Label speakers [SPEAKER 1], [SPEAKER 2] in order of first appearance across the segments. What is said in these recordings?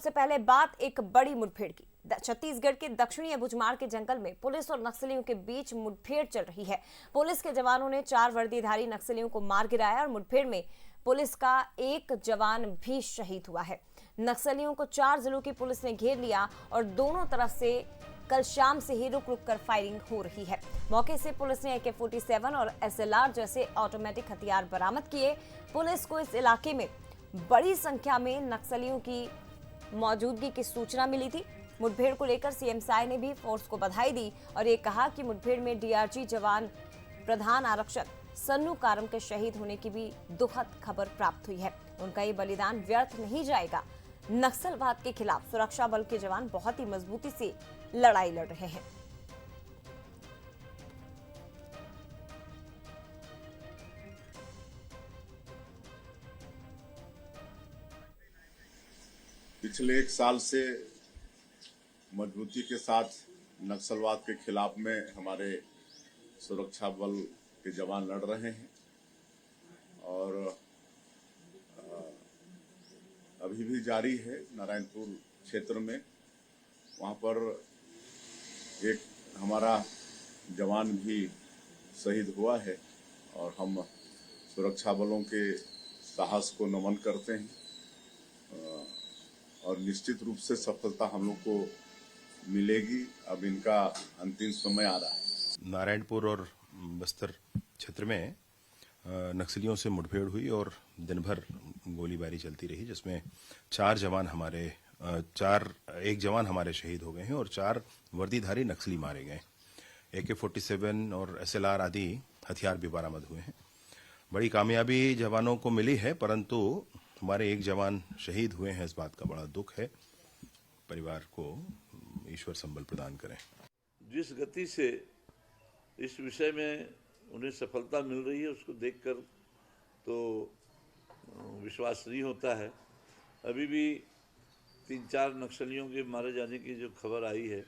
[SPEAKER 1] सबसे पहले बात एक बड़ी मुठभेड़ की। छत्तीसगढ़ के दक्षिणी अबुझमाड़ के जंगल में पुलिस और नक्सलियों के बीच मुठभेड़ चल रही है। पुलिस के जवानों ने 4 वर्दीधारी नक्सलियों को मार गिराया और मुठभेड़ में पुलिस का एक जवान भी शहीद हुआ है। नक्सलियों को 4 जिलों की पुलिस ने घेर लिया और दोनों तरफ से कल शाम से ही रुक रुक कर फायरिंग हो रही है। मौके से पुलिस ने AK-47 और SLR जैसे ऑटोमेटिक हथियार बरामद किए। पुलिस को इस इलाके में बड़ी संख्या में नक्सलियों की मौजूदगी की सूचना मिली थी। मुठभेड़ को लेकर CM साय ने भी फोर्स को बधाई दी और ये कहा कि मुठभेड़ में DRG जवान प्रधान आरक्षक सन्नू कारम के शहीद होने की भी दुखद खबर प्राप्त हुई है। उनका ये बलिदान व्यर्थ नहीं जाएगा। नक्सलवाद के खिलाफ सुरक्षा बल के जवान बहुत ही मजबूती से लड़ाई लड़ रहे हैं।
[SPEAKER 2] पिछले 1 साल से मजबूती के साथ नक्सलवाद के खिलाफ में हमारे सुरक्षा बल के जवान लड़ रहे हैं और अभी भी जारी है। नारायणपुर क्षेत्र में वहां पर एक हमारा जवान भी शहीद हुआ है और हम सुरक्षा बलों के साहस को नमन करते हैं और निश्चित रूप से सफलता हम लोग को मिलेगी। अब इनका अंतिम समय आ रहा है।
[SPEAKER 3] नारायणपुर और बस्तर क्षेत्र में नक्सलियों से मुठभेड़ हुई और दिन भर गोलीबारी चलती रही, जिसमें एक जवान हमारे शहीद हो गए हैं और 4 वर्दीधारी नक्सली मारे गए। AK-47 और SLR आदि हथियार भी बरामद हुए हैं। बड़ी कामयाबी जवानों को मिली है, परंतु हमारे एक जवान शहीद हुए हैं, इस बात का बड़ा दुख है। परिवार को ईश्वर संबल प्रदान करें।
[SPEAKER 4] जिस गति से इस विषय में उन्हें सफलता मिल रही है उसको देखकर तो विश्वास नहीं होता है। अभी भी 3-4 नक्सलियों के मारे जाने की जो खबर आई है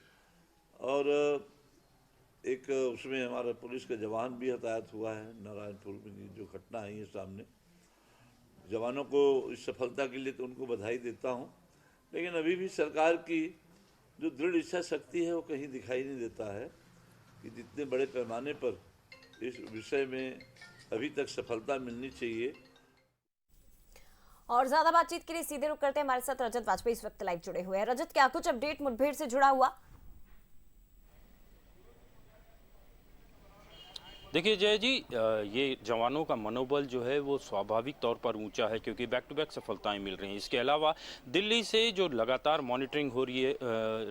[SPEAKER 4] और एक उसमें हमारा पुलिस का जवान भी हताहत हुआ है। नारायणपुर में जो घटना आई है सामने, जवानों को इस सफलता के लिए तो उनको बधाई देता हूं, लेकिन अभी भी सरकार की जो दृढ़ इच्छा शक्ति है वो कहीं दिखाई नहीं देता है कि जितने बड़े पैमाने पर इस विषय में अभी तक सफलता मिलनी चाहिए।
[SPEAKER 1] और ज्यादा बातचीत के लिए सीधे रुक करते हैं हमारे साथ रजत वाजपेयी इस वक्त लाइव जुड़े हुए हैं। रजत, क्या कुछ अपडेट मुठभेड़ से जुड़ा हुआ?
[SPEAKER 5] देखिए जय जी, ये जवानों का मनोबल जो है वो स्वाभाविक तौर पर ऊंचा है क्योंकि बैक टू बैक सफलताएं मिल रही हैं। इसके अलावा दिल्ली से जो लगातार मॉनिटरिंग हो रही है,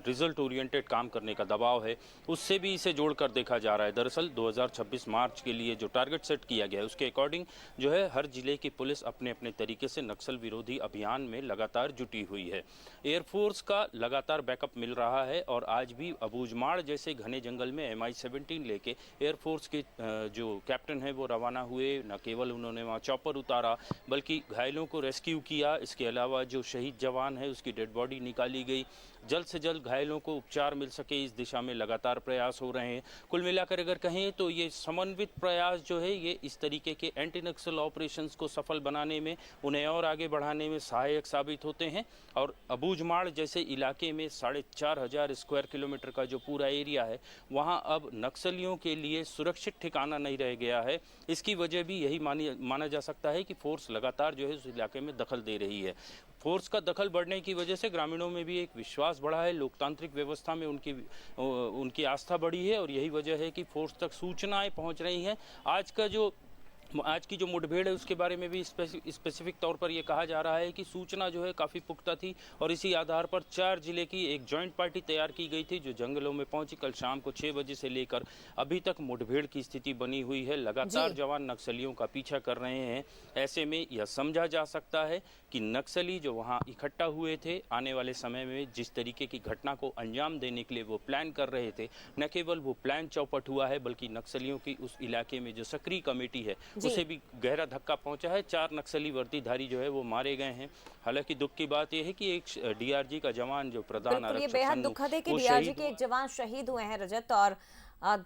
[SPEAKER 5] रिजल्ट ओरिएंटेड काम करने का दबाव है, उससे भी इसे जोड़कर देखा जा रहा है। दरअसल 2026 मार्च के लिए जो टारगेट सेट किया गया है उसके अकॉर्डिंग जो है हर जिले की पुलिस अपने अपने तरीके से नक्सल विरोधी अभियान में लगातार जुटी हुई है। एयरफोर्स का लगातार बैकअप मिल रहा है और आज भी अबूझमाड़ जैसे घने जंगल में MI-17 लेके एयरफोर्स के जो कैप्टन है वो रवाना हुए। न केवल उन्होंने वहाँ चॉपर उतारा बल्कि घायलों को रेस्क्यू किया। इसके अलावा जो शहीद जवान है उसकी डेड बॉडी निकाली गई। जल्द से जल्द घायलों को उपचार मिल सके इस दिशा में लगातार प्रयास हो रहे हैं। कुल मिलाकर अगर कहें तो ये समन्वित प्रयास जो है ये इस तरीके के एंटी नक्सल ऑपरेशंस को सफल बनाने में, उन्हें और आगे बढ़ाने में सहायक साबित होते हैं। और अबूझमाड़ जैसे इलाके में 4500 स्क्वायर किलोमीटर का जो पूरा एरिया है वहाँ अब नक्सलियों के लिए सुरक्षित ठिकाना नहीं रह गया है। इसकी वजह भी यही माना जा सकता है कि फोर्स लगातार जो है उस इलाके में दखल दे रही है। फोर्स का दखल बढ़ने की वजह से ग्रामीणों में भी एक विश्वास बढ़ा है, लोकतांत्रिक व्यवस्था में उनकी आस्था बढ़ी है और यही वजह है कि फोर्स तक सूचनाएं पहुंच रही हैं। आज की जो मुठभेड़ है उसके बारे में भी स्पेसिफिक तौर पर यह कहा जा रहा है कि सूचना जो है काफ़ी पुख्ता थी और इसी आधार पर 4 जिले की एक जॉइंट पार्टी तैयार की गई थी जो जंगलों में पहुंची। कल शाम को 6 बजे से लेकर अभी तक मुठभेड़ की स्थिति बनी हुई है। लगातार जवान नक्सलियों का पीछा कर रहे हैं। ऐसे में यह समझा जा सकता है कि नक्सली जो वहाँ इकट्ठा हुए थे आने वाले समय में जिस तरीके की घटना को अंजाम देने के लिए वो प्लान कर रहे थे, न केवल वो प्लान चौपट हुआ है बल्कि नक्सलियों की उस इलाके में जो सक्रिय कमेटी है उसे भी गहरा धक्का पहुंचा है। 4 नक्सली वर्दीधारी जो है वो मारे गए हैं। हालांकि दुख की बात यह है कि एक DRG का जवान जो प्रधान आरक्षक
[SPEAKER 1] बेहद दुखद है कि DRG के एक जवान शहीद हुए हैं रजत, और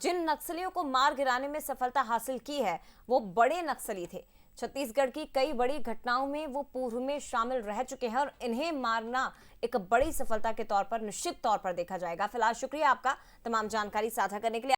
[SPEAKER 1] जिन नक्सलियों को मार गिराने में सफलता हासिल की है वो बड़े नक्सली थे। छत्तीसगढ़ की कई बड़ी घटनाओं में वो पूर्व में शामिल रह चुके हैं और इन्हें मारना एक बड़ी सफलता के तौर पर निश्चित तौर पर देखा जाएगा। फिलहाल शुक्रिया आपका तमाम जानकारी साझा करने के लिए।